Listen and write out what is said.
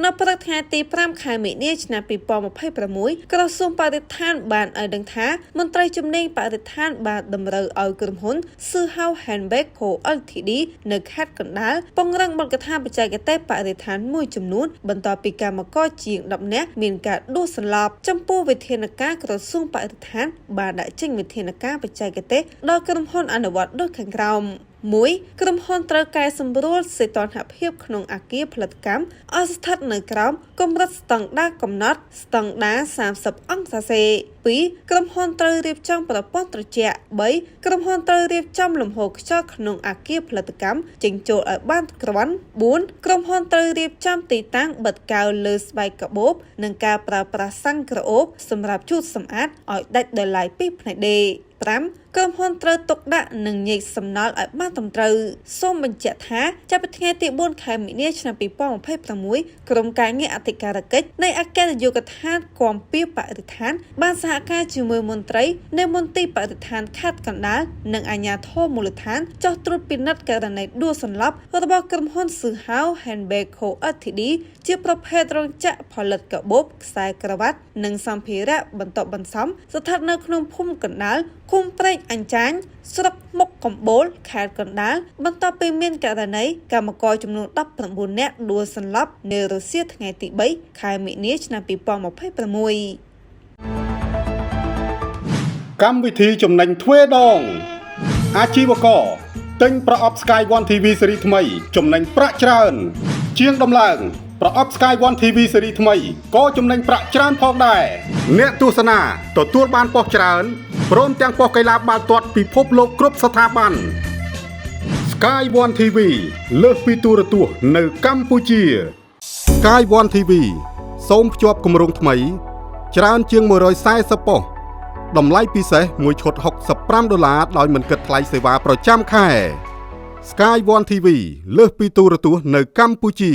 នៅព្រឹកថ្ងៃទី5 ខែមីនាឆ្នាំ2026ក្រសួងបរិស្ថានបានឲ្យដឹងថាមន្ត្រីជំនាញបរិស្ថានបានតម្រូវឲ្យក្រុមហ៊ុន Suhao Handbag Co Ltd នៅខេត្តកណ្ដាលពង្រឹងបទកថាបច្ចេកទេសបរិស្ថានមួយចំនួនបន្ទាប់ពីកម្មករជាង10នាក់មានការដួលសន្លប់ចំពោះវិធានការក្រសួងបរិស្ថានបានដាក់ចេញវិធានការបច្ចេកទេសដល់ក្រុមហ៊ុនអនុវត្តដូចខាងក្រោម1ក្រុមហ៊ុនត្រូវកែសម្រួលសីតុណ្ហភាពក្នុងអគារផលិតកម្មឲ្យស្ថិតនៅក្រោមកម្រិតស្តង់ដារកំណត់ស្តង់ដារ30អង្សាសេ2ក្រុមហ៊ុនត្រូវរៀបចំប្រព័ន្ធត្រជាក់3ក្រុមហ៊ុនត្រូវរៀបចំលំហូរខ្យល់ក្នុងអគារផលិតកម្មចេញចូលឲ្យបានគ្រាន់4ក្រុមហ៊ុនត្រូវរៀបចំទីតាំងបិទកៅលើស្បែកកាបូបនិងការប្រើប្រាស់សាំងក្រអូបសម្រាប់ជូតសម្អាតឲ្យដាច់ដោយឡែកពីផ្នែកដេក5ក្រុមហ៊ុនត្រូវទុកដាក់និងញែកសំណល់ឲ្យបានត្រឹមត្រូវសូមបញ្ជាក់ថាចាប់ពីថ្ងៃទី4 ខែមីនាឆ្នាំ2026ក្រុមការងារអធិការកិច្ចនៃអគ្គនាយកដ្ឋានគាំពៀបរិស្ថានបានសហការជាមួយមន្ត្រីនៃមន្ទីរបរិស្ថានខេត្តកណ្ដាលនិងអាជ្ញាធរមូលដ្ឋានចុះត្រួតពិនិត្យករណីដួលសន្លប់របស់ក្រុមហ៊ុន Suhao Handbag Co Ltd ជាប្រភេទរោងចក្រផលិតកាបូបខ្សែក្រវ៉ាត់និងសម្ភារៈបន្ទាប់បន្សំស្ថិតនៅក្នុងភូមិកណ្ដាលឃុំព្រែកអញ្ចាញស្រុកមុខកំបូលខេត្តកណ្ដាលបន្ទាប់ពីមានករណីកម្មករចំនួន19នាក់ដួលសន្លប់នៅរសៀលថ្ងៃទី3 ខែមីនាឆ្នាំ2026កម្មវិធីចំណេញទ្វេដងអាជីវករទិញប្រអប់ Sky One TV ស៊េរីថ្មីចំណេញប្រាក់ច្រើនជាងដំឡើងប្រអប់ Sky One TV ស៊េរីថ្មីក៏ចំណេញប្រាក់ច្រើនផងដែរអ្នកទស្សនាទទួលបានប៉ុស្តិ៍ច្រើនព្រមទាំងប៉ុស្តិ៍កីឡាបាល់ទាត់ពិភពលោកគ្រប់ស្ថាប័ន Sky One TV លើសពីទូរទស្សន៍នៅកម្ពុជា Sky One TV សូមភ្ជាប់គម្រោងថ្មីច្រើនជាង140ប៉ុស្តិ៍តម្លៃពិសេសមួយឈុត$65ដោយមិនគិតថ្លៃសេវាប្រចាំខែ Sky One TV លើសពីទូរទស្សន៍នៅកម្ពុជា